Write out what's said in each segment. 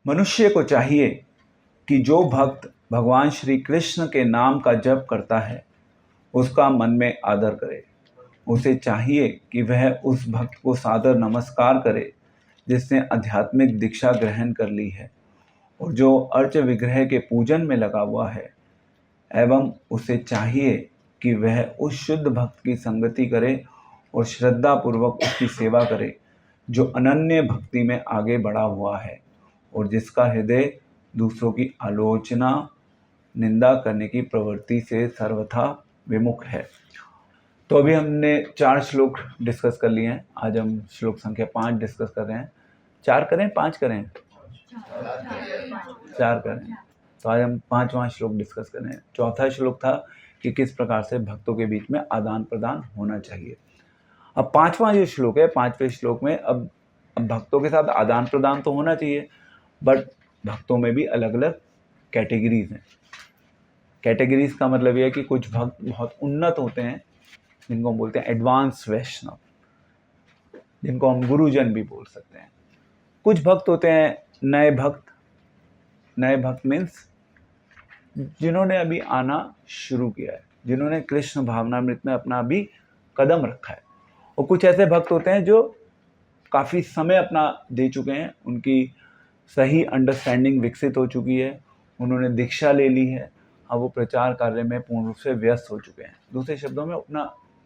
मनुष्य को चाहिए कि जो भक्त भगवान श्री कृष्ण के नाम का जप करता है उसका मन में आदर करे। उसे चाहिए कि वह उस भक्त को सादर नमस्कार करे जिसने आध्यात्मिक दीक्षा ग्रहण कर ली है और जो अर्च विग्रह के पूजन में लगा हुआ है, एवं उसे चाहिए कि वह उस शुद्ध भक्त की संगति करे और श्रद्धा पूर्वक उसकी सेवा करे जो अनन्य भक्ति में आगे बढ़ा हुआ है और जिसका हृदय दूसरों की आलोचना निंदा करने की प्रवृत्ति से सर्वथा विमुख है। तो अभी हमने 4 श्लोक डिस्कस कर लिए हैं। आज हम श्लोक संख्या 5 डिस्कस कर रहे हैं। 4 करें 5 करें? 4 करें। तो आज हम 5वां श्लोक डिस्कस कर रहे हैं। चौथा श्लोक था कि किस प्रकार से भक्तों के बीच में आदान प्रदान होना चाहिए। अब 5वां जो श्लोक है, 5वें श्लोक में अब भक्तों के साथ आदान प्रदान तो होना चाहिए, बट भक्तों में भी अलग अलग कैटेगरीज हैं। कैटेगरीज का मतलब यह है कि कुछ भक्त बहुत उन्नत होते हैं जिनको हम बोलते हैं एडवांस वैष्णव, जिनको हम गुरुजन भी बोल सकते हैं। कुछ भक्त होते हैं नए भक्त। नए भक्त मीन्स जिन्होंने अभी आना शुरू किया है, जिन्होंने कृष्ण भावनामृत में अपना अभी कदम रखा है। और कुछ ऐसे भक्त होते हैं जो काफ़ी समय अपना दे चुके हैं, उनकी सही अंडरस्टैंडिंग विकसित हो चुकी है, उन्होंने दीक्षा ले ली है, अब वो प्रचार कार्य में पूर्ण रूप से व्यस्त हो चुके हैं। दूसरे शब्दों में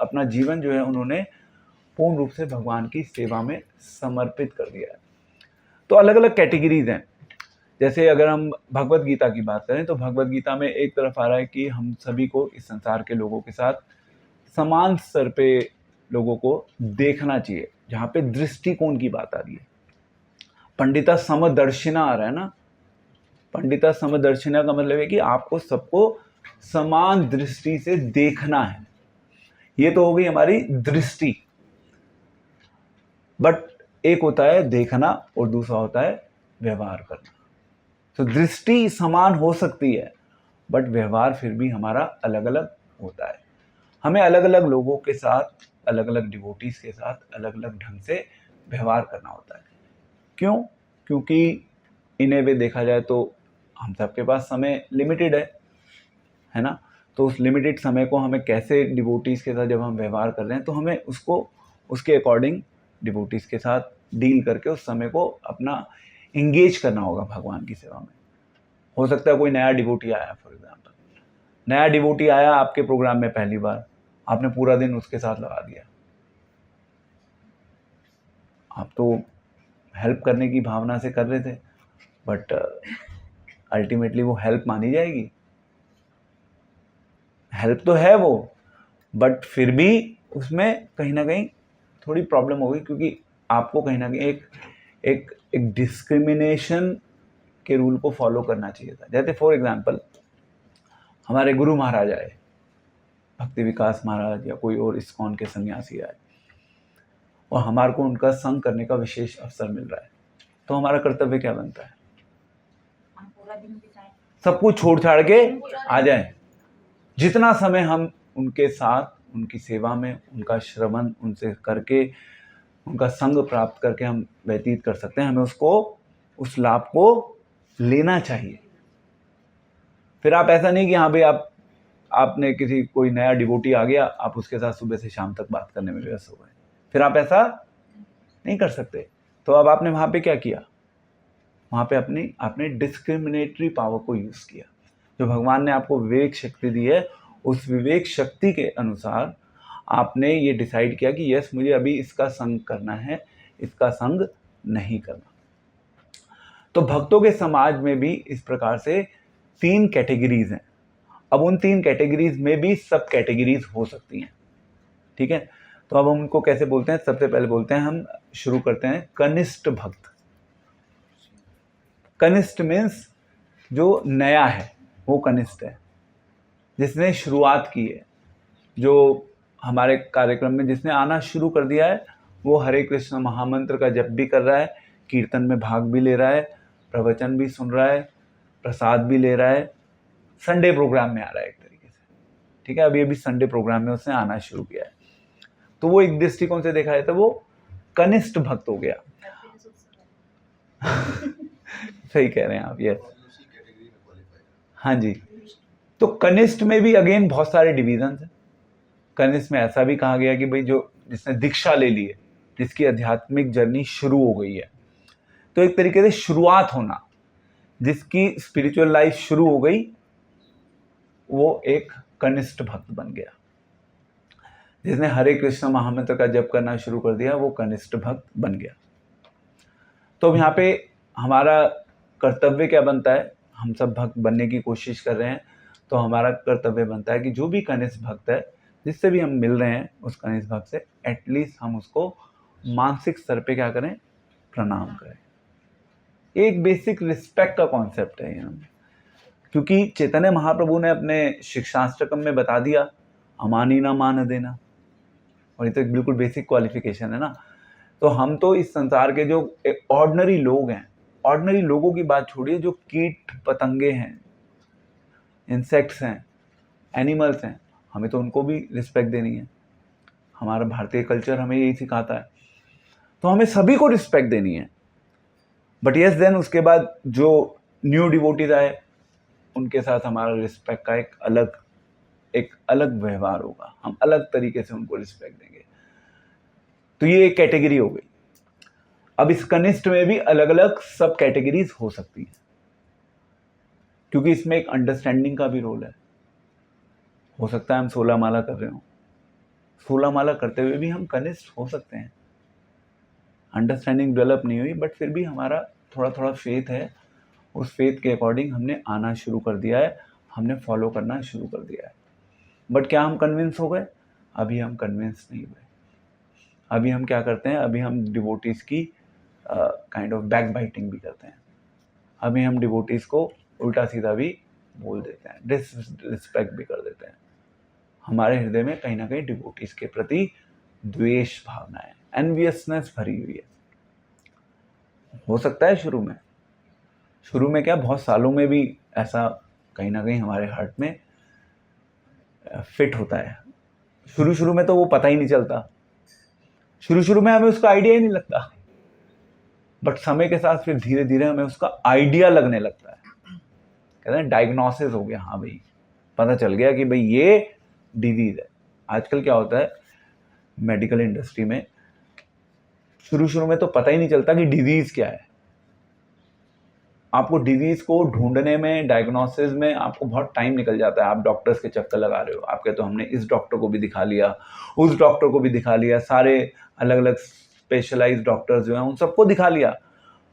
अपना जीवन जो है उन्होंने पूर्ण रूप से भगवान की सेवा में समर्पित कर दिया है। तो अलग अलग कैटेगरीज हैं। जैसे अगर हम भगवत गीता की बात करें तो भगवत गीता में एक तरफ आ रहा है कि हम सभी को इस संसार के लोगों के साथ समान स्तर पे लोगों को देखना चाहिए, जहाँ पे दृष्टिकोण की बात आ रही है। पंडिता समदर्शिना आ रहा है ना। पंडिता समदर्शिना का मतलब है कि आपको सबको समान दृष्टि से देखना है। ये तो हो गई हमारी दृष्टि। बट एक होता है देखना और दूसरा होता है व्यवहार करना। तो दृष्टि समान हो सकती है बट व्यवहार फिर भी हमारा अलग अलग होता है। हमें अलग अलग लोगों के साथ, अलग अलग डिवोटीज के साथ अलग अलग ढंग से व्यवहार करना होता है। क्यों? क्योंकि इन्हें वे देखा जाए तो हम सबके पास समय लिमिटेड है ना। तो उस लिमिटेड समय को हमें कैसे डिवोटीज के साथ जब हम व्यवहार कर रहे हैं तो हमें उसको उसके अकॉर्डिंग डिवोटीज के साथ डील करके उस समय को अपना इंगेज करना होगा भगवान की सेवा में। हो सकता है कोई नया डिवोटी आया, फॉर एग्जाम्पल नया डिवोटी आया आपके प्रोग्राम में पहली बार, आपने पूरा दिन उसके साथ लगा दिया। आप तो हेल्प करने की भावना से कर रहे थे बट अल्टीमेटली वो हेल्प मानी जाएगी? हेल्प तो है वो, बट फिर भी उसमें कहीं ना कहीं थोड़ी प्रॉब्लम होगी, क्योंकि आपको कहीं ना कहीं एक डिस्क्रिमिनेशन के रूल को फॉलो करना चाहिए था। जैसे फॉर एग्जांपल हमारे गुरु महाराज आए, भक्ति विकास महाराज या कोई और इस्कॉन के सन्यासी आए और हमारे को उनका संग करने का विशेष अवसर मिल रहा है, तो हमारा कर्तव्य क्या बनता है? सब कुछ छोड़ छाड़ के आ जाए। जितना समय हम उनके साथ, उनकी सेवा में, उनका श्रवण उनसे करके, उनका संग प्राप्त करके हम व्यतीत कर सकते हैं, हमें उस लाभ को लेना चाहिए। फिर आप ऐसा नहीं कि हाँ भाई आपने कोई नया डिवोटी आ गया, आप उसके साथ सुबह से शाम तक बात करने में व्यस्त हो गए, फिर आप ऐसा नहीं कर सकते। तो अब आपने वहाँ पे क्या किया? वहाँ पे आपने डिस्क्रिमिनेटरी पावर को यूज़ किया। जो भगवान ने आपको विवेक शक्ति दी है, उस विवेक शक्ति के अनुसार आपने ये डिसाइड किया कि यस मुझे अभी इसका संग करना है, इसका संग नहीं करना। तो भक्तों के समाज में भी इस प्रकार से 3 कैटेगरीज हैं। अब उन 3 कैटेगरीज में भी सब कैटेगरीज हो सकती हैं, ठीक है। तो अब हम उनको कैसे बोलते हैं? सबसे पहले बोलते हैं, हम शुरू करते हैं कनिष्ठ भक्त। कनिष्ठ मीन्स जो नया है वो कनिष्ठ है, जिसने शुरुआत की है, जो हमारे कार्यक्रम में जिसने आना शुरू कर दिया है, वो हरे कृष्ण महामंत्र का जप भी कर रहा है, कीर्तन में भाग भी ले रहा है, प्रवचन भी सुन रहा है, प्रसाद भी ले रहा है, संडे प्रोग्राम में आ रहा है एक तरीके से, ठीक है। अभी संडे प्रोग्राम में उसने आना शुरू किया है, तो वो एक दृष्टिकोण से देखा जाए तो वो कनिष्ठ भक्त हो गया। सही कह रहे हैं आप, यस। हाँ जी। तो कनिष्ठ में भी अगेन बहुत सारे डिविजन हैं। कनिष्ठ में ऐसा भी कहा गया कि भाई जो जिसने दीक्षा ले ली है, जिसकी आध्यात्मिक जर्नी शुरू हो गई है, तो एक तरीके से शुरुआत होना, जिसकी स्पिरिचुअल लाइफ शुरू हो गई, वो एक कनिष्ठ भक्त बन गया। जिसने हरे कृष्ण महामंत्र का जप करना शुरू कर दिया, वो कनिष्ठ भक्त बन गया। तो अब यहाँ पे हमारा कर्तव्य क्या बनता है? हम सब भक्त बनने की कोशिश कर रहे हैं, तो हमारा कर्तव्य बनता है कि जो भी कनिष्ठ भक्त है, जिससे भी हम मिल रहे हैं उस कनिष्ठ भक्त से, एटलीस्ट हम उसको मानसिक स्तर पे क्या करें? प्रणाम करें। एक बेसिक रिस्पेक्ट का कॉन्सेप्ट है यहाँ, क्योंकि चैतन्य महाप्रभु ने अपने शिक्षाष्टकम में बता दिया, अमानी ना मान देना, और ये तो एक बिल्कुल बेसिक क्वालिफिकेशन है ना। तो हम तो इस संसार के जो ऑर्डिनरी लोग हैं, ऑर्डिनरी लोगों की बात छोड़िए, जो कीट पतंगे हैं, इंसेक्ट्स हैं, एनिमल्स हैं, हमें तो उनको भी रिस्पेक्ट देनी है। हमारा भारतीय कल्चर हमें यही सिखाता है, तो हमें सभी को रिस्पेक्ट देनी है। बट यस, देन उसके बाद जो न्यू डिवोटीज आए, उनके साथ हमारा रिस्पेक्ट का एक अलग व्यवहार होगा, हम अलग तरीके से उनको रिस्पेक्ट देंगे। तो ये एक कैटेगरी हो गई। अब इस कनिष्ठ में भी अलग अलग सब कैटेगरीज हो सकती है, क्योंकि इसमें एक अंडरस्टैंडिंग का भी रोल है। हो सकता है हम 16 माला कर रहे हो, 16 माला करते हुए भी हम कनिष्ठ हो सकते हैं। अंडरस्टैंडिंग डेवलप नहीं हुई, बट फिर भी हमारा थोड़ा थोड़ा फेथ है, उस फेथ के अकॉर्डिंग हमने आना शुरू कर दिया है, हमने फॉलो करना शुरू कर दिया है। बट क्या हम कन्विंस हो गए? अभी हम कन्विंस नहीं हुए। अभी हम क्या करते हैं? अभी हम डिवोटीज की काइंड ऑफ बैक बाइटिंग भी करते हैं। अभी हम डिवोटीज को उल्टा सीधा भी बोल देते हैं, डिसरिस्पेक्ट भी कर देते हैं। हमारे हृदय में कहीं ना कहीं डिवोटीज के प्रति द्वेष भावना है, एनवियसनेस भरी हुई है। हो सकता है शुरू में क्या, बहुत सालों में भी ऐसा कहीं ना कहीं हमारे हार्ट में फिट होता है। शुरू में तो वो पता ही नहीं चलता, शुरू में हमें उसका आइडिया ही नहीं लगता, बट समय के साथ फिर धीरे धीरे हमें उसका आइडिया लगने लगता है। कहते हैं डायग्नोसिस हो गया, हाँ भाई पता चल गया कि भाई ये डिजीज है। आजकल क्या होता है मेडिकल इंडस्ट्री में, शुरू में तो पता ही नहीं चलता कि डिजीज क्या है। आपको डिजीज को ढूंढने में, डायग्नोसिस में आपको बहुत टाइम निकल जाता है। आप डॉक्टर्स के चक्कर लगा रहे हो, आपके तो हमने इस डॉक्टर को भी दिखा लिया, उस डॉक्टर को भी दिखा लिया, सारे अलग अलग स्पेशलाइज्ड डॉक्टर्स जो हैं उन सबको दिखा लिया,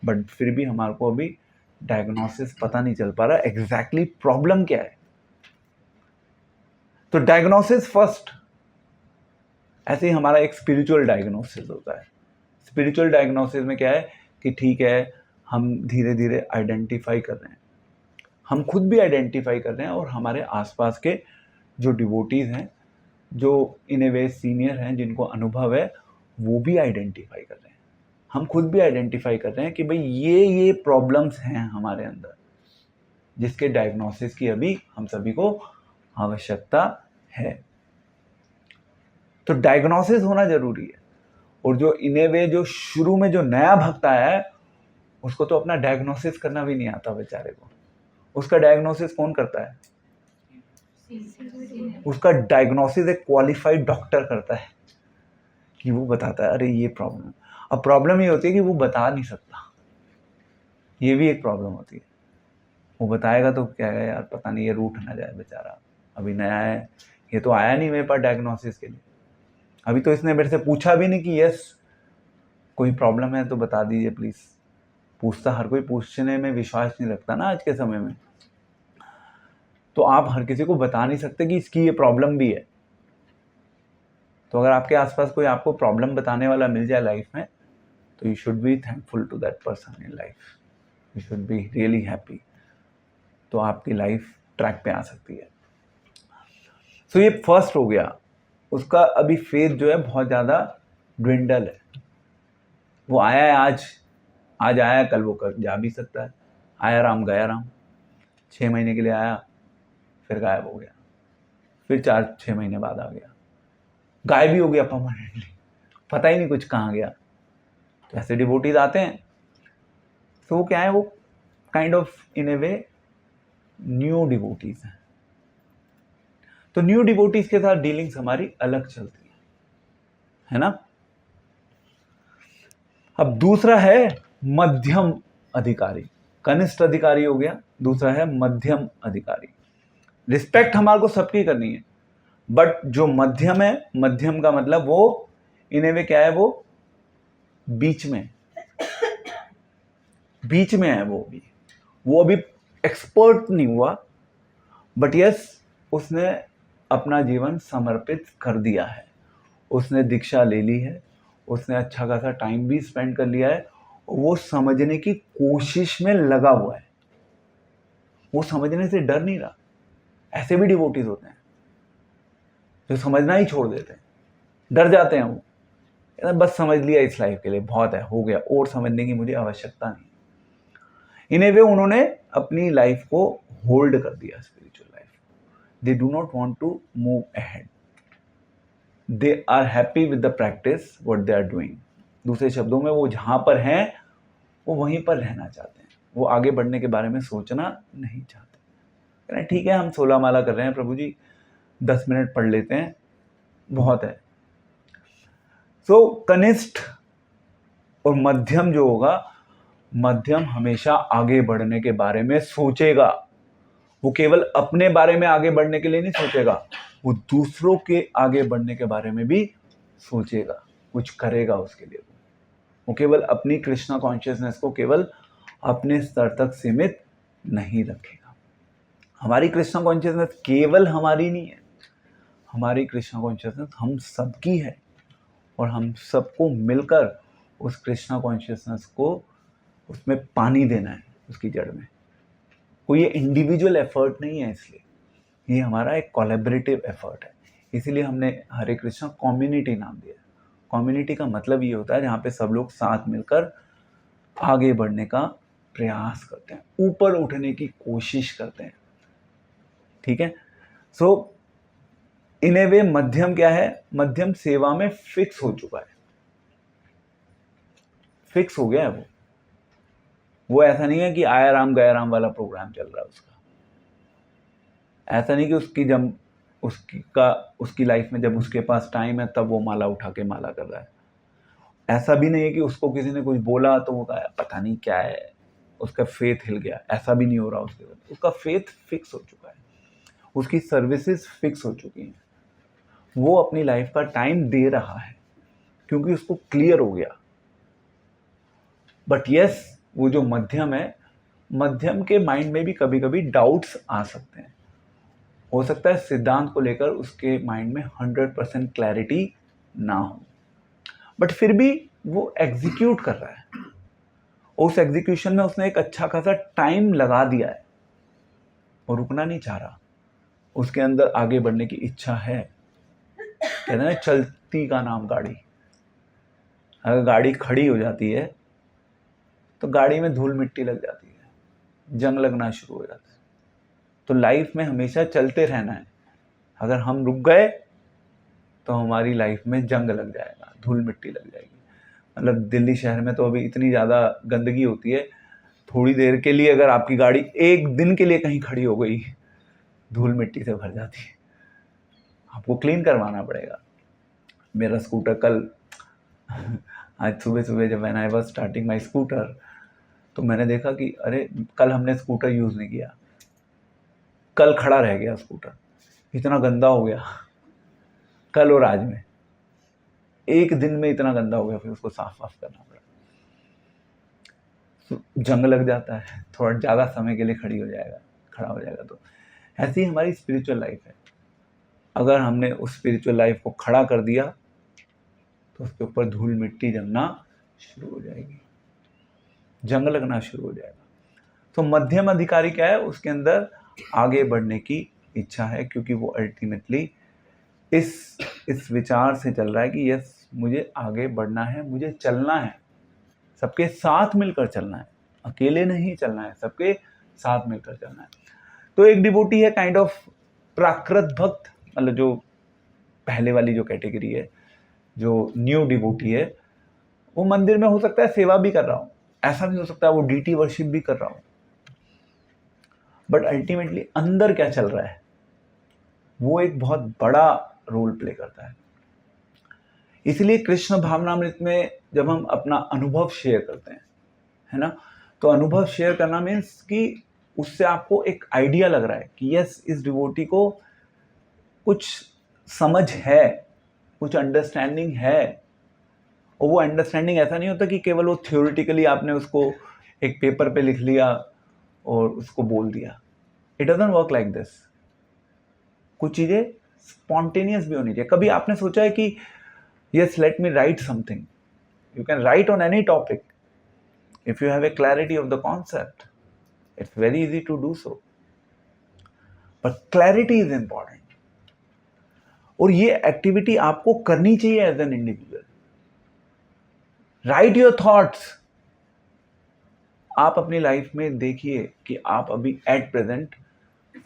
बट फिर भी हमारे को अभी डायग्नोसिस पता नहीं चल पा रहा एग्जैक्टली प्रॉब्लम क्या है। तो डायग्नोसिस फर्स्ट, ऐसे ही हमारा एक स्पिरिचुअल डायग्नोसिस होता है। स्पिरिचुअल डायग्नोसिस में क्या है कि ठीक है, हम धीरे धीरे आइडेंटिफाई कर रहे हैं, हम खुद भी आइडेंटिफाई कर रहे हैं, और हमारे आसपास के जो डिवोटीज हैं, जो इन ए वे सीनियर हैं, जिनको अनुभव है, वो भी आइडेंटिफाई कर रहे हैं। हम खुद भी आइडेंटिफाई कर रहे हैं कि भाई ये प्रॉब्लम्स हैं हमारे अंदर, जिसके डायग्नोसिस की अभी हम सभी को आवश्यकता है। तो डायग्नोसिस होना जरूरी है। और जो इन ए वे जो शुरू में जो नया भक्त आया है, उसको तो अपना डायग्नोसिस करना भी नहीं आता बेचारे को। उसका डायग्नोसिस कौन करता है? उसका डायग्नोसिस एक क्वालिफाइड डॉक्टर करता है, कि वो बताता है अरे ये प्रॉब्लम। अब प्रॉब्लम ये होती है कि वो बता नहीं सकता, ये भी एक प्रॉब्लम होती है। वो बताएगा तो क्या है यार, पता नहीं ये रूठ ना जाए बेचारा, अभी नया है, ये तो आया नहीं मेरे पास डायग्नोसिस के लिए, अभी तो इसने मेरे से पूछा भी नहीं कि यस कोई प्रॉब्लम है तो बता दीजिए प्लीज। पूछता, हर कोई पूछने में विश्वास नहीं रखता ना आज के समय में। तो आप हर किसी को बता नहीं सकते कि इसकी ये प्रॉब्लम भी है। तो अगर आपके आसपास कोई आपको प्रॉब्लम बताने वाला मिल जाए लाइफ में, तो you should be thankful to that person in life, you should be really happy. तो आपकी लाइफ ट्रैक पे आ सकती है। सो ये फर्स्ट हो गया। उसका अभी फेथ जो है बहुत ज़्यादा ड्विंडल है। वो आया है, आज आया, कल वो कर जा भी सकता है। आया राम गया राम, 6 महीने के लिए आया, फिर गायब हो गया, फिर 4-6 महीने बाद आ गया, गायब ही हो गया परमानेंटली, पता ही नहीं कुछ कहाँ गया। तो ऐसे डिवोटीज आते हैं, तो वो क्या है, वो kind of in A way new devotees हैं। तो न्यू डिवोटीज के साथ डीलिंग्स हमारी अलग चलती है ना। अब दूसरा है मध्यम अधिकारी। कनिष्ठ अधिकारी हो गया, दूसरा है मध्यम अधिकारी। रिस्पेक्ट हमारे को सबकी करनी है, बट जो मध्यम है, मध्यम का मतलब वो इन ए वे क्या है, वो बीच में है। वो अभी एक्सपर्ट नहीं हुआ, बट यस उसने अपना जीवन समर्पित कर दिया है, उसने दीक्षा ले ली है, उसने अच्छा खासा टाइम भी स्पेंड कर लिया है, वो समझने की कोशिश में लगा हुआ है, वो समझने से डर नहीं रहा। ऐसे भी डिवोटीज होते हैं जो समझना ही छोड़ देते हैं, डर जाते हैं वो, बस समझ लिया इस लाइफ के लिए बहुत है, हो गया, और समझने की मुझे आवश्यकता नहीं। इन ए वे उन्होंने अपनी लाइफ को होल्ड कर दिया, spiritual life. They do not want to move ahead, they are happy with the practice what they are doing. दूसरे शब्दों में वो जहां पर हैं वो वहीं पर रहना चाहते हैं, वो आगे बढ़ने के बारे में सोचना नहीं चाहते। ठीक है, हम 16 माला कर रहे हैं प्रभु जी, 10 मिनट पढ़ लेते हैं, बहुत है। सो कनिष्ठ और मध्यम जो होगा, मध्यम हमेशा आगे बढ़ने के बारे में सोचेगा। वो केवल अपने बारे में आगे बढ़ने के लिए नहीं सोचेगा, वो दूसरों के आगे बढ़ने के बारे में भी सोचेगा, कुछ करेगा उसके लिए। वो केवल अपनी कृष्णा कॉन्शियसनेस को केवल अपने स्तर तक सीमित नहीं रखेगा। हमारी कृष्णा कॉन्शियसनेस केवल हमारी नहीं है, हमारी कृष्णा कॉन्शियसनेस हम सबकी है, और हम सबको मिलकर उस कृष्णा कॉन्शियसनेस को उसमें पानी देना है, उसकी जड़ में। कोई ये इंडिविजुअल एफर्ट नहीं है, इसलिए ये हमारा एक कोलैबोरेटिव एफर्ट है। इसीलिए हमने हरे कृष्णा कम्युनिटी नाम दिया। कम्युनिटी का मतलब ये होता है जहाँ पे सब लोग साथ मिलकर आगे बढ़ने का प्रयास करते हैं, ऊपर उठने की कोशिश करते हैं। ठीक है, सो इन ए वे मध्यम क्या है, मध्यम सेवा में फिक्स हो चुका है, फिक्स हो गया है वो ऐसा नहीं है कि आया राम गया राम वाला प्रोग्राम चल रहा है उसका। ऐसा नहीं कि उसकी लाइफ में जब उसके पास टाइम है तब वो माला उठा के माला कर रहा है। ऐसा भी नहीं है कि उसको किसी ने कुछ बोला तो वो कहा पता नहीं क्या है, उसका फेथ हिल गया। ऐसा भी नहीं हो रहा उसके साथ। उसका फेथ फिक्स हो चुका है, उसकी सर्विसेज फिक्स हो चुकी हैं, वो अपनी लाइफ का टाइम दे रहा है क्योंकि उसको क्लियर हो गया। बट यस, वो जो मध्यम है, मध्यम के माइंड में भी कभी कभी डाउट्स आ सकते हैं। हो सकता है सिद्धांत को लेकर उसके माइंड में 100% क्लैरिटी ना हो, बट फिर भी वो एग्जीक्यूट कर रहा है। उस एग्जीक्यूशन में उसने एक अच्छा खासा टाइम लगा दिया है और रुकना नहीं चाह रहा। उसके अंदर आगे बढ़ने की इच्छा है। कहते हैं ना, चलती का नाम गाड़ी। अगर गाड़ी खड़ी हो जाती है तो गाड़ी में धूल मिट्टी लग जाती है, जंग लगना शुरू हो जाता है। तो लाइफ में हमेशा चलते रहना है। अगर हम रुक गए तो हमारी लाइफ में जंग लग जाएगा, धूल मिट्टी लग जाएगी। मतलब दिल्ली शहर में तो अभी इतनी ज़्यादा गंदगी होती है, थोड़ी देर के लिए अगर आपकी गाड़ी एक दिन के लिए कहीं खड़ी हो गई, धूल मिट्टी से भर जाती है, आपको क्लीन करवाना पड़ेगा। मेरा स्कूटर कल आज सुबह सुबह जब मैंने I was starting my scooter, तो मैंने देखा कि अरे कल हमने स्कूटर यूज़ नहीं किया, कल खड़ा रह गया स्कूटर, इतना गंदा हो गया। कल और आज में एक दिन में इतना गंदा हो गया, फिर उसको साफ करना पड़ा। तो जंग लग जाता है, थोड़ा ज़्यादा समय के लिए खड़ा हो जाएगा। तो ऐसी हमारी स्पिरिचुअल लाइफ है। अगर हमने उस स्पिरिचुअल लाइफ को खड़ा कर दिया तो उसके ऊपर धूल मिट्टी जमना शुरू हो जाएगी, जंग लगना शुरू हो जाएगा। तो मध्यम अधिकारी क्या है, उसके अंदर आगे बढ़ने की इच्छा है, क्योंकि वो अल्टीमेटली इस विचार से चल रहा है कि यस, मुझे आगे बढ़ना है, मुझे चलना है, सबके साथ मिलकर चलना है, अकेले नहीं चलना है, सबके साथ मिलकर चलना है। तो एक डिवोटी है काइंड ऑफ प्राकृत भक्त, मतलब जो पहले वाली जो कैटेगरी है, जो न्यू डिवोटी है, वो मंदिर में हो सकता है सेवा भी कर रहा हो, ऐसा भी हो सकता है वो डीटी वर्शिप भी कर रहा हो, बट अल्टीमेटली अंदर क्या चल रहा है वो एक बहुत बड़ा रोल प्ले करता है। इसलिए कृष्ण भावनामृत में जब हम अपना अनुभव शेयर करते हैं, है ना, तो अनुभव शेयर करना मीन्स कि उससे आपको एक आइडिया लग रहा है कि यस, इस डिवोटी को कुछ समझ है, कुछ अंडरस्टैंडिंग है। और वो अंडरस्टैंडिंग ऐसा नहीं होता कि केवल वो थ्योरेटिकली आपने उसको एक पेपर पे लिख लिया और उसको बोल दिया। It doesn't work like this. कुछ चीज़ें स्पॉन्टेनियस भी होनी चाहिए। कभी आपने सोचा है कि yes, let me right something? You can write on any topic if you have a clarity of the concept. It's very easy to do so, but clarity is important. और ये एक्टिविटी आपको करनी चाहिए as an individual. Write your thoughts. आप अपनी life में देखिए कि आप अभी एट प्रेजेंट,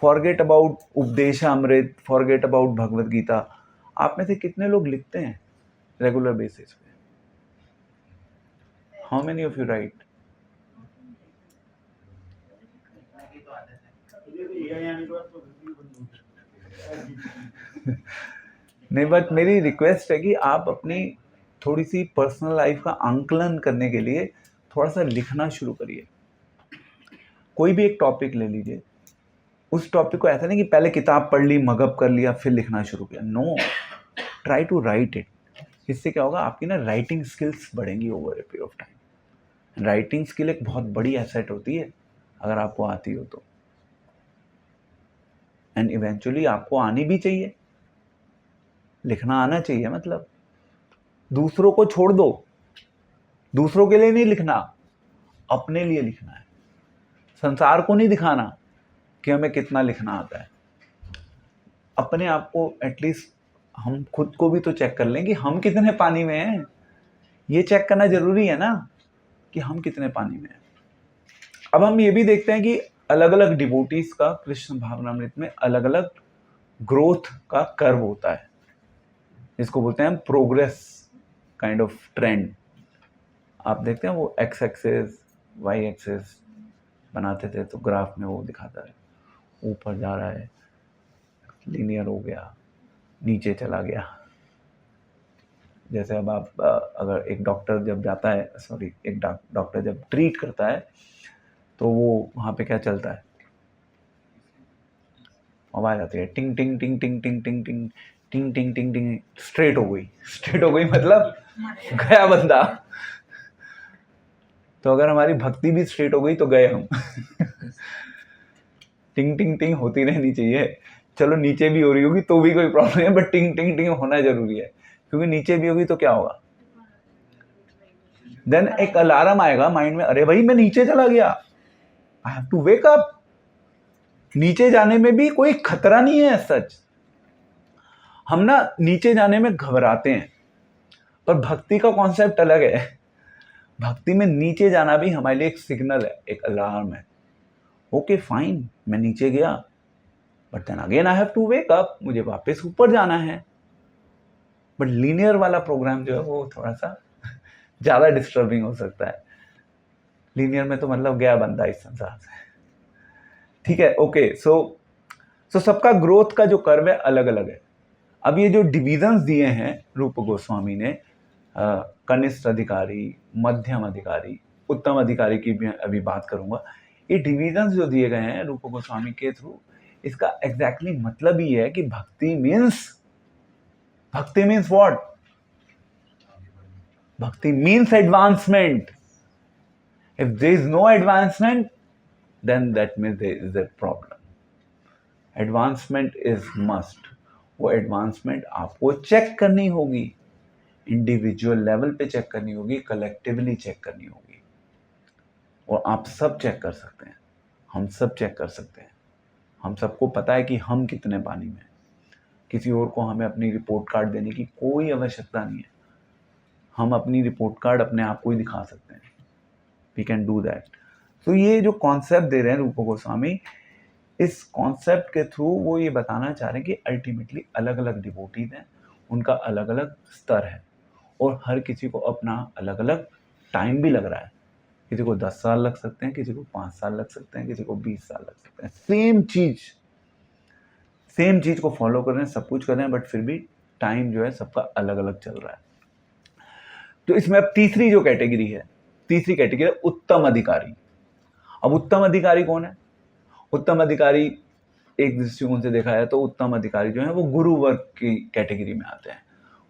फॉरगेट अबाउट उपदेशामृत, फॉरगेट अबाउट भगवत गीता, आप में से कितने लोग लिखते हैं रेगुलर बेसिस पे? How many of you right? नहीं, बट मेरी रिक्वेस्ट है कि आप अपनी थोड़ी सी पर्सनल लाइफ का आंकलन करने के लिए थोड़ा सा लिखना शुरू करिए। कोई भी एक टॉपिक ले लीजिए, उस टॉपिक को ऐसा नहीं कि पहले किताब पढ़ ली, मगअप कर लिया, फिर लिखना शुरू किया। No, try to write it. इससे क्या होगा, आपकी ना राइटिंग स्किल्स बढ़ेंगी over a period of time. Writing skill एक बहुत बड़ी एसेट होती है अगर आपको आती हो तो, एंड इवेंचुअली आपको आनी भी चाहिए, लिखना आना चाहिए। मतलब दूसरों को छोड़ दो, दूसरों के लिए नहीं लिखना, अपने लिए लिखना है। संसार को नहीं दिखाना कि हमें कितना लिखना आता है। अपने आप को एटलीस्ट हम खुद को भी तो चेक कर लें कि हम कितने पानी में हैं। ये चेक करना जरूरी है ना कि हम कितने पानी में हैं। अब हम ये भी देखते हैं कि अलग अलग डिवोटीज का कृष्ण भावनामृत में अलग अलग ग्रोथ का कर्व होता है, जिसको बोलते हैं हम प्रोग्रेस काइंड ऑफ ट्रेंड। आप देखते हैं वो एक्स एक्सेस वाई एक्सेस बनाते थे तो ग्राफ में वो दिखाता है, ऊपर जा रहा है, लीनियर हो गया, नीचे चला गया। जैसे अब आप अगर एक डॉक्टर जब जाता है, सॉरी, एक डॉक्टर जब ट्रीट करता है तो वो वहाँ पे क्या चलता है, आवाज आती है टिंग टिंग टिंग टिंग टिंग टिंग टिंग टिंग टिंग टिंग टिंग। स्ट्रेट हो गई, स्ट्रेट हो गई मतलब गया बंदा। तो अगर हमारी भक्ति भी स्ट्रेट हो गई तो गए हम। टिंग टिंग टिंग होती रहनी चाहिए। चलो नीचे भी हो रही होगी तो भी कोई प्रॉब्लम है, बट टिंग टिंग टिंग होना जरूरी है, क्योंकि नीचे भी होगी तो क्या होगा, देन एक अलार्म आएगा माइंड में, अरे भाई मैं नीचे चला गया, I have to wake up. नीचे जाने में भी कोई खतरा नहीं है सच। हम ना नीचे जाने में घबराते हैं, पर भक्ति का कॉन्सेप्ट अलग है। भक्ति में नीचे जाना भी हमारे लिए एक सिग्नल है, एक अलार्म है। ओके फाइन, मैं नीचे गया, but then again I have to wake up, मुझे वापस ऊपर जाना है। बट लीनियर वाला प्रोग्राम जो है वो थोड़ा सा ज्यादा डिस्टर्बिंग हो सकता है। लीनियर में तो मतलब गया बंदा इस संसार से, ठीक है। ओके, सो सबका ग्रोथ का जो कर्व है अलग अलग है। अब ये जो डिविजन्स दिए हैं रूप गोस्वामी ने, कनिष्ठ अधिकारी, मध्यम अधिकारी, उत्तम अधिकारी की भी अभी बात करूंगा। ये डिविजन्स जो दिए गए हैं रूप गोस्वामी के थ्रू, इसका एग्जैक्टली मतलब ही है कि bhakti means what? Bhakti means advancement. If there is no advancement then that means there is a problem. Advancement is must. वो एडवांसमेंट आपको चेक करनी होगी, इंडिविजुअल लेवल पे चेक करनी होगी, कलेक्टिवली चेक करनी होगी। और आप सब चेक कर सकते हैं, हम सब चेक कर सकते हैं। हम सबको पता है कि हम कितने पानी में हैं। किसी और को हमें अपनी रिपोर्ट कार्ड देने की कोई आवश्यकता नहीं है। हम अपनी रिपोर्ट कार्ड अपने आप को ही दिखा सकते हैं। We can do that. तो ये जो कॉन्सेप्ट दे रहे हैं रूप गोस्वामी, इस कॉन्सेप्ट के थ्रू वो ये बताना चाह रहे हैं कि अल्टीमेटली अलग अलग डिवोटीज हैं, उनका अलग अलग स्तर है, और हर किसी को अपना अलग अलग टाइम भी लग रहा है। किसी को 10 साल लग सकते हैं, किसी को 5 साल लग सकते हैं, किसी को 20 साल लग सकते हैं। सेम चीज को फॉलो कर रहे हैं, सब कुछ कर रहे हैं, बट फिर भी टाइम जो है सबका अलग अलग चल रहा है। तो इसमें अब तीसरी कैटेगरी है उत्तम अधिकारी। अब उत्तम अधिकारी कौन है? उत्तम अधिकारी एक दृष्टिकोण से देखा है तो उत्तम अधिकारी जो है वो गुरु वर्ग की कैटेगरी में आते हैं।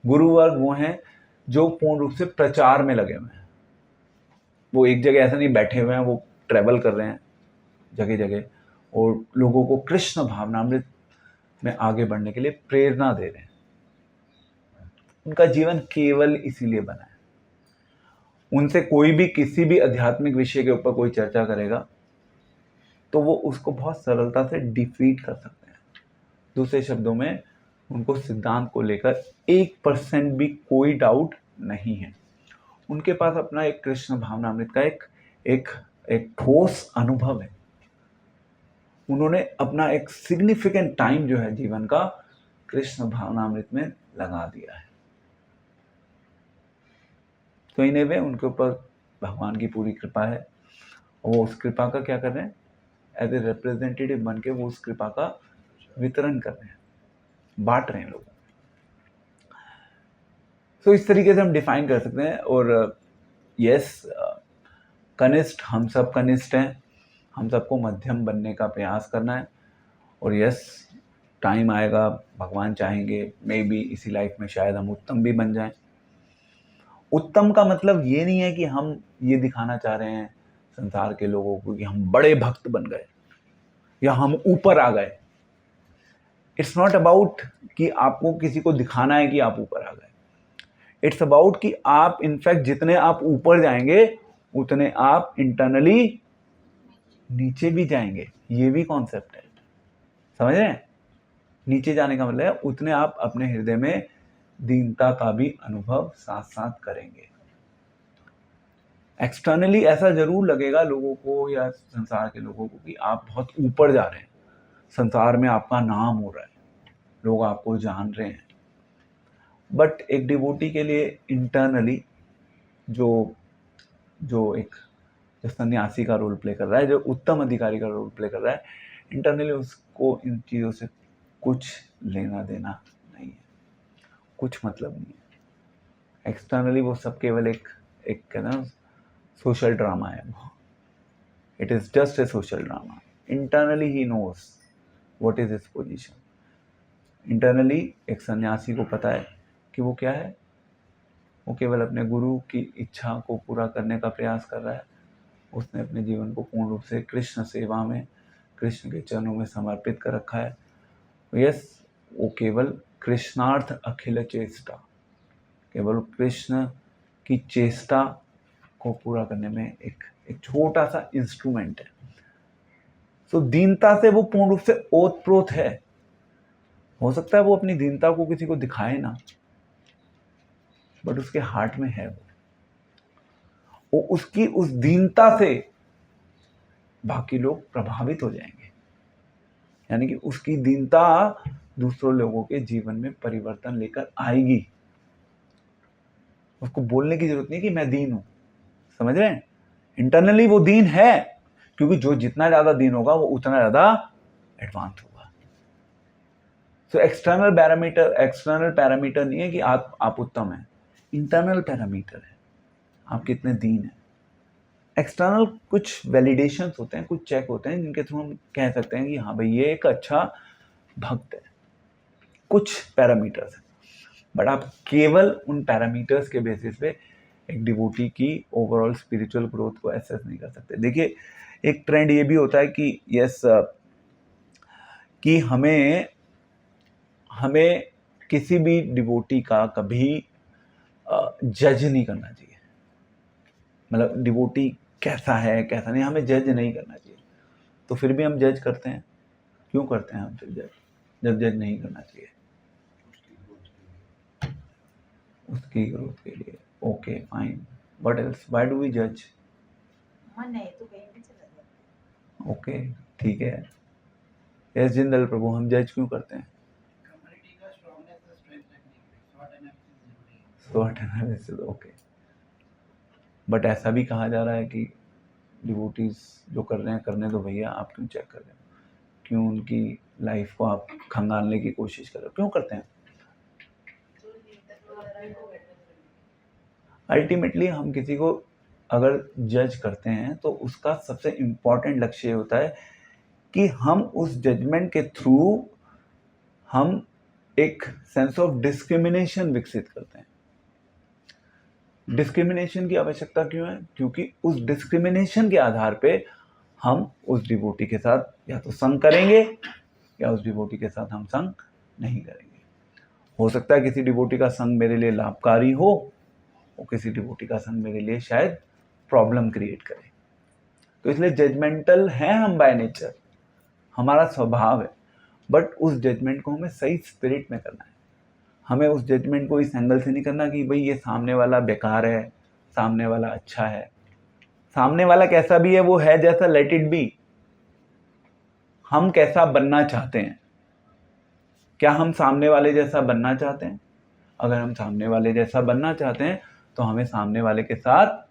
गुरु वर्ग वो हैं जो पूर्ण रूप से प्रचार में लगे हुए हैं। वो एक जगह ऐसा नहीं बैठे हुए हैं, वो ट्रेवल कर रहे हैं जगह जगह और लोगों को कृष्ण भावनामृत में आगे बढ़ने के लिए प्रेरणा दे रहे हैं। उनका जीवन केवल इसीलिए बना है। उनसे कोई भी किसी भी आध्यात्मिक विषय के ऊपर कोई चर्चा करेगा तो वो उसको बहुत सरलता से डिफीट कर सकते हैं। दूसरे शब्दों में उनको सिद्धांत को लेकर 1% भी कोई डाउट नहीं है। उनके पास अपना एक कृष्ण भावनामृत का एक ठोस अनुभव है। उन्होंने अपना एक सिग्निफिकेंट टाइम जो है जीवन का कृष्ण भावनामृत में लगा दिया है। तो इन वे उनके ऊपर भगवान की पूरी कृपा है। वो उस कृपा का क्या कर रहे हैं? एज ए रिप्रेजेंटेटिव बन के वो उस कृपा का वितरण कर रहे हैं, बांट रहे हैं लोग। तो इस तरीके से हम डिफाइन कर सकते हैं। और यस, कनिष्ठ, हम सब कनिष्ठ हैं, हम सबको मध्यम बनने का प्रयास करना है। और यस, टाइम आएगा, भगवान चाहेंगे मे बी इसी लाइफ में शायद हम उत्तम भी बन जाएं। उत्तम का मतलब ये नहीं है कि हम ये दिखाना चाह रहे हैं संसार के लोगों को कि हम बड़े भक्त बन गए या हम ऊपर आ गए। इट्स नॉट अबाउट कि आपको किसी को दिखाना है कि आप ऊपर आ गए। इट्स अबाउट कि आप इनफैक्ट जितने आप ऊपर जाएंगे उतने आप इंटरनली नीचे भी जाएंगे। ये भी कॉन्सेप्ट है, समझ रहे हैं? नीचे जाने का मतलब है उतने आप अपने हृदय में दीनता का भी अनुभव साथ साथ करेंगे। एक्सटर्नली ऐसा जरूर लगेगा लोगों को या संसार के लोगों को कि आप बहुत ऊपर जा रहे हैं, संसार में आपका नाम हो रहा है, लोग आपको जान रहे हैं। बट एक डिवोटी के लिए इंटरनली जो सन्यासी का रोल प्ले कर रहा है, जो उत्तम अधिकारी का रोल प्ले कर रहा है, इंटरनली उसको इन चीज़ों से कुछ लेना देना नहीं है, कुछ मतलब नहीं है। एक्सटर्नली वो सब केवल एक कहना सोशल ड्रामा है। It is just a social drama. Internally he knows what is his position. Internally एक सन्यासी को पता है कि वो क्या है। वो केवल अपने गुरु की इच्छा को पूरा करने का प्रयास कर रहा है। उसने अपने जीवन को पूर्ण रूप से कृष्ण सेवा में, कृष्ण के चरणों में समर्पित कर रखा है। यस, वो केवल कृष्णार्थ अखिल चेष्टा, केवल कृष्ण की चेष्टा को पूरा करने में एक छोटा सा इंस्ट्रूमेंट है। सो दीनता से वो पूर्ण रूप से ओतप्रोत है। हो सकता है वो अपनी दीनता को किसी को दिखाए ना, बट उसके हार्ट में है वो उसकी उस दीनता से बाकी लोग प्रभावित हो जाएंगे। यानी कि उसकी दीनता दूसरों लोगों के जीवन में परिवर्तन लेकर आएगी। उसको बोलने की जरूरत नहीं कि मैं दीन हूं, समझ रहे हैं? इंटरनली वो दीन है, क्योंकि जो जितना ज्यादा दीन होगा वो उतना ज्यादा एडवांस होगा। सो एक्सटर्नल पैरामीटर नहीं है कि आप उत्तम हैं, इंटरनल पैरामीटर है आप कितने दीन हैं। एक्सटर्नल कुछ वैलिडेशंस होते हैं, कुछ चेक होते हैं जिनके थ्रू हम कह सकते हैं कि हाँ भाई ये एक अच्छा भक्त है, कुछ पैरामीटर्स हैं। बट आप केवल उन पैरामीटर्स के बेसिस पे एक डिवोटी की ओवरऑल स्पिरिचुअल ग्रोथ को एसेस नहीं कर सकते। देखिए, एक ट्रेंड ये भी होता है कि यस, कि हमें किसी भी डिवोटी का कभी जज नहीं करना चाहिए। मतलब डिवोटी कैसा है कैसा नहीं, हमें जज नहीं करना चाहिए। तो फिर भी हम जज करते हैं। क्यों करते हैं हम फिर जज, जब जज नहीं करना चाहिए? उसकी ग्रोथ के लिए। Okay fine, what else, why do we जज? मन है तो कहीं भी चला जाता है। ओके, ठीक है। यस जिंदल प्रभु, हम जज क्यों करते हैं? कम्युनिटी का स्ट्रांगनेस और स्ट्रेंथ रखने के लिए स्वॉट एनालिसिस जरूरी है। स्वॉट एनालिसिस, ओके। बट ऐसा भी कहा जा रहा है कि डिवोटीज जो कर रहे हैं करने दो भैया, आप क्यों चेक कर रहे हो, क्यों उनकी लाइफ को आप खंगालने की कोशिश कर रहे हो, क्यों करते हैं? अल्टीमेटली हम किसी को अगर जज करते हैं तो उसका सबसे इम्पॉर्टेंट लक्ष्य होता है कि हम उस जजमेंट के थ्रू हम एक सेंस ऑफ डिस्क्रिमिनेशन विकसित करते हैं। डिस्क्रिमिनेशन की आवश्यकता क्यों है? क्योंकि उस डिस्क्रिमिनेशन के आधार पे हम उस डिवोटी के साथ या तो संग करेंगे या उस डिवोटी के साथ हम संग नहीं करेंगे। हो सकता है किसी डिवोटी का संग मेरे लिए लाभकारी हो और किसी डिवोटी का संग मेरे लिए शायद प्रॉब्लम क्रिएट करे। तो इसलिए जजमेंटल है हम बाय नेचर, हमारा स्वभाव है, बट उस जजमेंट को हमें सही स्पिरिट में करना है। हमें उस जजमेंट को इस एंगल से नहीं करना कि भाई ये सामने वाला बेकार है, सामने वाला अच्छा है। सामने वाला कैसा भी है वो है जैसा, लेट इट बी। हम कैसा बनना चाहते हैं? क्या हम सामने वाले जैसा बनना चाहते हैं? अगर हम सामने वाले जैसा बनना चाहते हैं तो हमें सामने वाले के साथ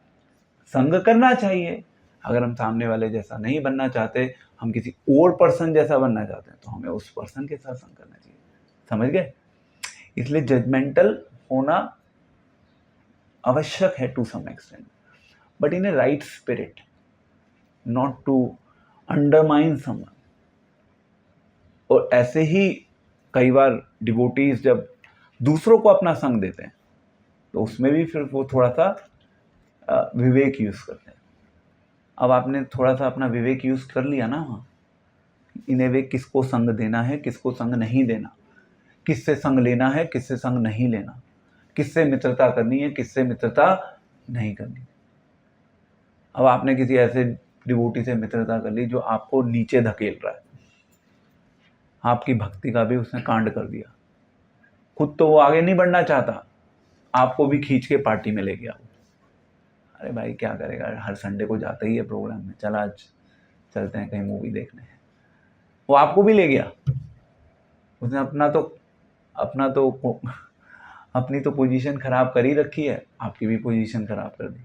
संग करना चाहिए। अगर हम सामने वाले जैसा नहीं बनना चाहते, हम किसी और पर्सन जैसा बनना चाहते हैं, तो हमें उस पर्सन के साथ संग करना चाहिए। समझ गए? इसलिए जजमेंटल होना आवश्यक है to some extent, but in a right spirit, not to undermine someone. और ऐसे ही कई बार डिवोटीज जब दूसरों को अपना संग देते हैं तो उसमें भी फिर वो थोड़ा सा विवेक यूज करते हैं। अब आपने थोड़ा सा अपना विवेक यूज कर लिया ना वहाँ, इन्हें वे किसको संग देना है, किसको संग नहीं देना, किससे संग लेना है, किससे संग नहीं लेना, किससे मित्रता करनी है, किससे मित्रता नहीं करनी। अब आपने किसी ऐसे डिवोटी से मित्रता कर ली जो आपको नीचे धकेल रहा है, आपकी भक्ति का भी उसने कांड कर दिया, खुद तो वो आगे नहीं बढ़ना चाहता, आपको भी खींच के पार्टी में ले गया। अरे भाई क्या करेगा, हर संडे को जाता ही है प्रोग्राम में, चल आज चलते हैं कहीं मूवी देखने। वो आपको भी ले गया, उसने अपनी तो पोजीशन खराब कर ही रखी है, आपकी भी पोजीशन खराब कर दी।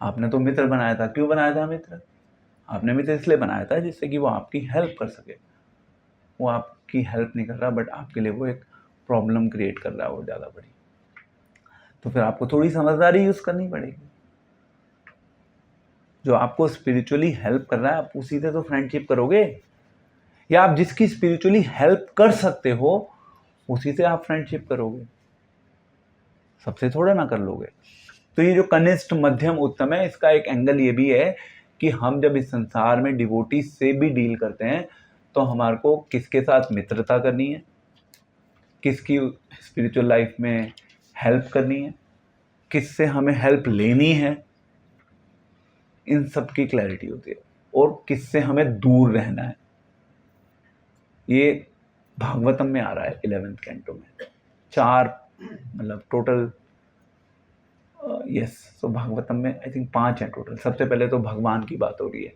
आपने तो मित्र बनाया था, क्यों बनाया था मित्र? आपने मित्र इसलिए बनाया था जिससे कि वो आपकी हेल्प कर सके। वो आपकी हेल्प नहीं कर रहा, बट आपके लिए वो एक प्रॉब्लम क्रिएट कर रहा है वो ज़्यादा बड़ी। तो फिर आपको थोड़ी समझदारी यूज़ करनी पड़ेगी। जो आपको स्पिरिचुअली हेल्प कर रहा है, आप उसी से तो फ्रेंडशिप करोगे, या आप जिसकी स्पिरिचुअली हेल्प कर सकते हो उसी से आप फ्रेंडशिप करोगे, सबसे थोड़ा ना कर लोगे। तो ये जो कनिष्ठ मध्यम उत्तम है, इसका एक एंगल ये भी है कि हम जब इस संसार में डिवोटी से भी डील करते हैं तो हमारे को किसके साथ मित्रता करनी है, किसकी स्पिरिचुअल लाइफ में हेल्प करनी है, किससे हमें हेल्प लेनी है, इन सब की क्लैरिटी होती है, और किससे हमें दूर रहना है। ये भागवतम में आ रहा है 11वें कैंटो में, 4 मतलब टोटल यस, तो भागवतम में आई थिंक 5 है टोटल। सबसे पहले तो भगवान की बात हो रही है,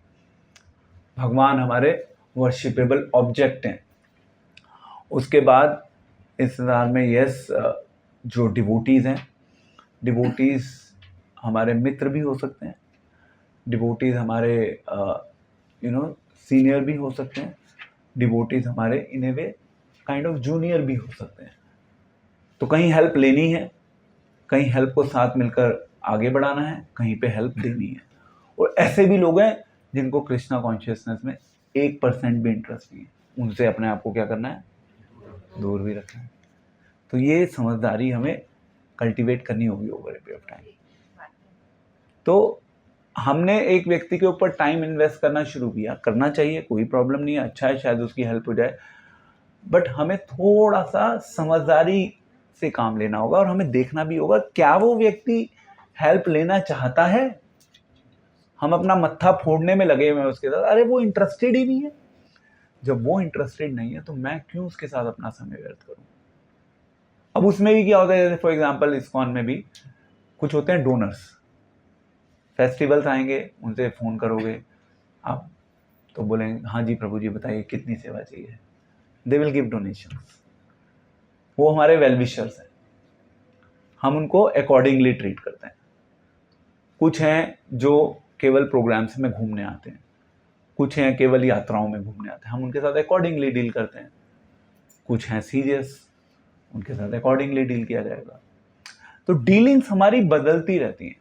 भगवान हमारे वर्शिपेबल ऑब्जेक्ट हैं। उसके बाद इस संसार में यस जो डिवोटीज़ हैं, डिवोटीज़ हमारे मित्र भी हो सकते हैं, डिवोटीज़ हमारे सीनियर भी हो सकते हैं, डिवोटीज़ हमारे इन ए वे काइंड ऑफ जूनियर भी हो सकते हैं। तो कहीं हेल्प लेनी है, कहीं हेल्प को साथ मिलकर आगे बढ़ाना है, कहीं पे हेल्प देनी है। और ऐसे भी लोग हैं जिनको कृष्णा कॉन्शियसनेस में 1% भी इंटरेस्ट नहीं है, उनसे अपने आप को क्या करना है, दूर भी रखना है। तो ये समझदारी हमें कल्टीवेट करनी होगी over a period of time. तो हमने एक व्यक्ति के ऊपर टाइम इन्वेस्ट करना शुरू किया, करना चाहिए, कोई प्रॉब्लम नहीं है, अच्छा है, शायद उसकी हेल्प हो जाए, बट हमें थोड़ा सा समझदारी से काम लेना होगा और हमें देखना भी होगा क्या वो व्यक्ति हेल्प लेना चाहता है। हम अपना मत्था फोड़ने में लगे हुए हैं उसके साथ, अरे वो इंटरेस्टेड ही नहीं है। जब वो इंटरेस्टेड नहीं है तो मैं क्यों उसके साथ अपना समय व्यर्थ करूं। अब उसमें भी क्या होता है, जैसे फॉर एग्जांपल इस्कॉन में भी कुछ होते हैं डोनर्स, फेस्टिवल्स आएंगे, उनसे फ़ोन करोगे आप तो बोलेंगे हाँ जी प्रभु जी बताइए कितनी सेवा चाहिए, दे विल गिव डोनेशंस। वो हमारे वेल विशर्स हैं, हम उनको अकॉर्डिंगली ट्रीट करते हैं। कुछ हैं जो केवल प्रोग्राम्स में घूमने आते हैं, कुछ हैं केवल यात्राओं में घूमने आते हैं, हम उनके साथ अकॉर्डिंगली डील करते हैं। कुछ हैं सीरियस, उनके साथ अकॉर्डिंगली डील किया जाएगा। तो डीलिंग्स हमारी बदलती रहती हैं।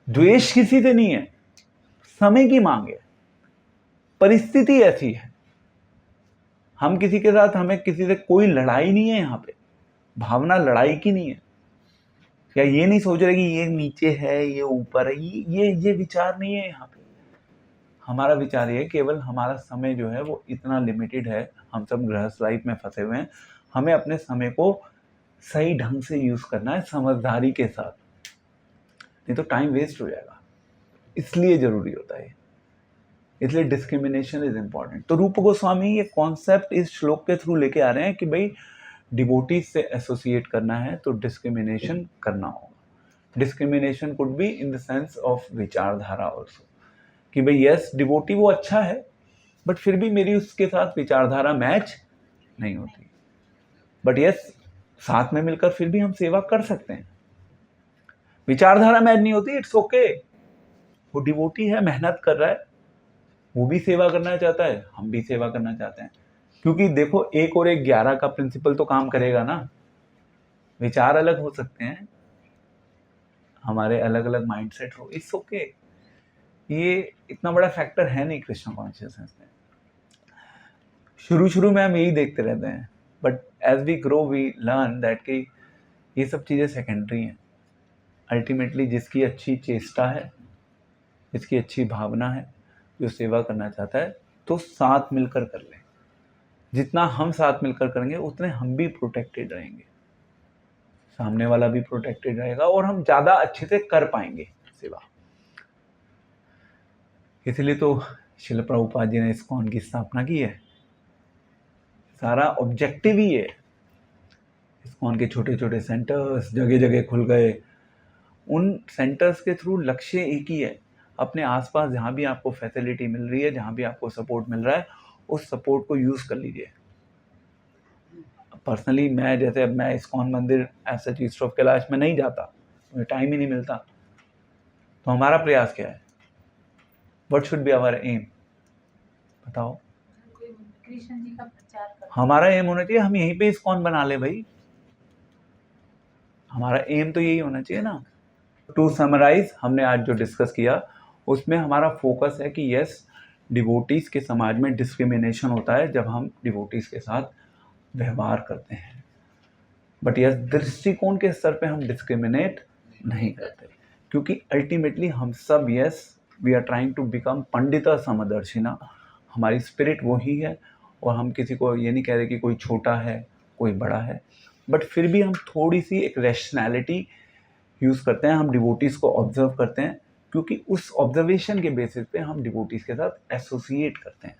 द्वेष किसी से नहीं है, समय की मांग है, परिस्थिति ऐसी है। हम किसी के साथ, हमें किसी से कोई लड़ाई नहीं है, यहाँ पे भावना लड़ाई की नहीं है। या ये नहीं सोच रहे कि ये नीचे है ये ऊपर है, ये विचार नहीं है यहाँ पे। हमारा विचार ये केवल हमारा समय जो है वो इतना लिमिटेड है, हम सब गृहस्थ लाइफ में फंसे हुए हैं, हमें अपने समय को सही ढंग से यूज करना है, समझदारी के साथ, नहीं तो टाइम वेस्ट हो जाएगा। इसलिए जरूरी होता है, इसलिए डिस्क्रिमिनेशन इज इम्पॉर्टेंट। तो रूप गोस्वामी ये कॉन्सेप्ट इस श्लोक के थ्रू लेके आ रहे हैं कि भाई डिवोटीज से एसोसिएट करना है तो डिस्क्रिमिनेशन करना होगा। Discrimination could be in the sense of विचारधारा ऑल्सो, कि भाई यस डिवोटी वो अच्छा है बट फिर भी मेरी उसके साथ विचारधारा मैच नहीं होती, बट यस साथ में मिलकर फिर भी हम सेवा कर सकते हैं। विचारधारा मैच नहीं होती, इट्स ओके। वो डिवोटी है, मेहनत कर रहा है, वो भी सेवा करना चाहता है, हम भी सेवा करना चाहते हैं। क्योंकि देखो 1 और 1 11 का प्रिंसिपल तो काम करेगा ना। विचार अलग हो सकते हैं, हमारे अलग अलग माइंडसेट हो, इट्स ओके। ये इतना बड़ा फैक्टर है नहीं कृष्ण कॉन्शियसनेस में। शुरू में हम यही देखते रहते हैं, but as we grow we learn that कि ये सब चीज़ें सेकेंडरी हैं। अल्टीमेटली जिसकी अच्छी चेष्टा है, जिसकी अच्छी भावना है, जो सेवा करना चाहता है, तो साथ मिलकर कर लें। जितना हम साथ मिलकर करेंगे उतने हम भी प्रोटेक्टेड रहेंगे, सामने वाला भी प्रोटेक्टेड रहेगा और हम ज़्यादा अच्छे से कर पाएंगे सेवा। इसलिए तो श्रील प्रभुपाद जी ने इस्कॉन की स्थापना की है। सारा ऑब्जेक्टिव ही है। इस्कॉन के छोटे छोटे सेंटर्स जगह जगह खुल गए, उन सेंटर्स के थ्रू लक्ष्य एक ही है, अपने आसपास जहाँ भी आपको फैसिलिटी मिल रही है, जहाँ भी आपको सपोर्ट मिल रहा है, उस सपोर्ट को यूज़ कर लीजिए। पर्सनली मैं जैसे, अब मैं इस्कॉन मंदिर ऐसा ईस्ट ऑफ कैलाश में नहीं जाता, मुझे टाइम ही नहीं मिलता। तो हमारा प्रयास क्या है? What should be our aim? बताओ। कृष्ण जी का प्रचार करो। हमारा एम होना चाहिए हम यहीं पे इस्कॉन बना ले भाई, हमारा एम तो यही होना चाहिए ना। टू समराइज, हमने आज जो डिस्कस किया उसमें हमारा फोकस है कि यस डिवोटीज के समाज में डिस्क्रिमिनेशन होता है जब हम डिवोटीज के साथ व्यवहार करते हैं, बट यस दृष्टिकोण के स्तर पे हम डिस्क्रिमिनेट नहीं करते, क्योंकि अल्टीमेटली हम सब yes we are trying to become पंडिता समदर्शिना। हमारी स्पिरिट वही है और हम किसी को ये नहीं कह रहे कि कोई छोटा है कोई बड़ा है, बट फिर भी हम थोड़ी सी एक रैशनैलिटी यूज़ करते हैं। हम डिवोटीज़ को ऑब्जर्व करते हैं, क्योंकि उस ऑब्जर्वेशन के बेसिस पे हम डिवोटीज़ के साथ एसोसिएट करते हैं।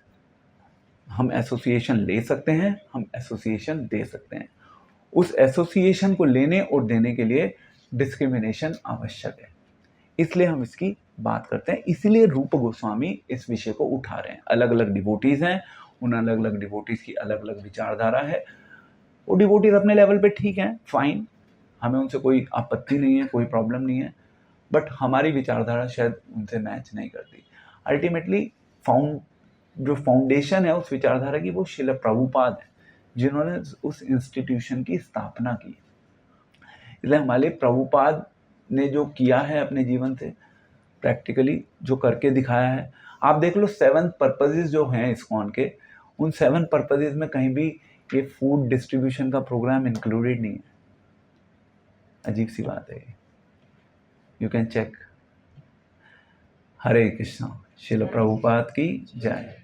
हम एसोसिएशन ले सकते हैं, हम एसोसिएशन दे सकते हैं। उस एसोसिएशन को लेने और देने के लिए डिस्क्रिमिनेशन आवश्यक है, इसलिए हम इसकी बात करते हैं। इसीलिए रूप गोस्वामी इस विषय को उठा रहे हैं। अलग अलग डिवोटीज़ हैं, उन अलग अलग डिवोटीज़ की अलग अलग विचारधारा है। वो डिवोटीज़ अपने लेवल पे ठीक हैं, फाइन, हमें उनसे कोई आपत्ति नहीं है, कोई प्रॉब्लम नहीं है, बट हमारी विचारधारा शायद उनसे मैच नहीं करती। अल्टीमेटली जो फाउंडेशन है उस विचारधारा की वो श्रील प्रभुपाद है, जिन्होंने उस इंस्टीट्यूशन की स्थापना की। इसलिए हमारे प्रभुपाद ने जो किया है अपने जीवन से, प्रैक्टिकली जो करके दिखाया है, आप देख लो 7 पर्पसेस जो हैं इस्कॉन के, उन 7 पर्पसेस में कहीं भी ये फूड डिस्ट्रीब्यूशन का प्रोग्राम इंक्लूडेड नहीं है। अजीब सी बात है, यू कैन चेक। हरे कृष्णा। श्रील प्रभुपाद की जय।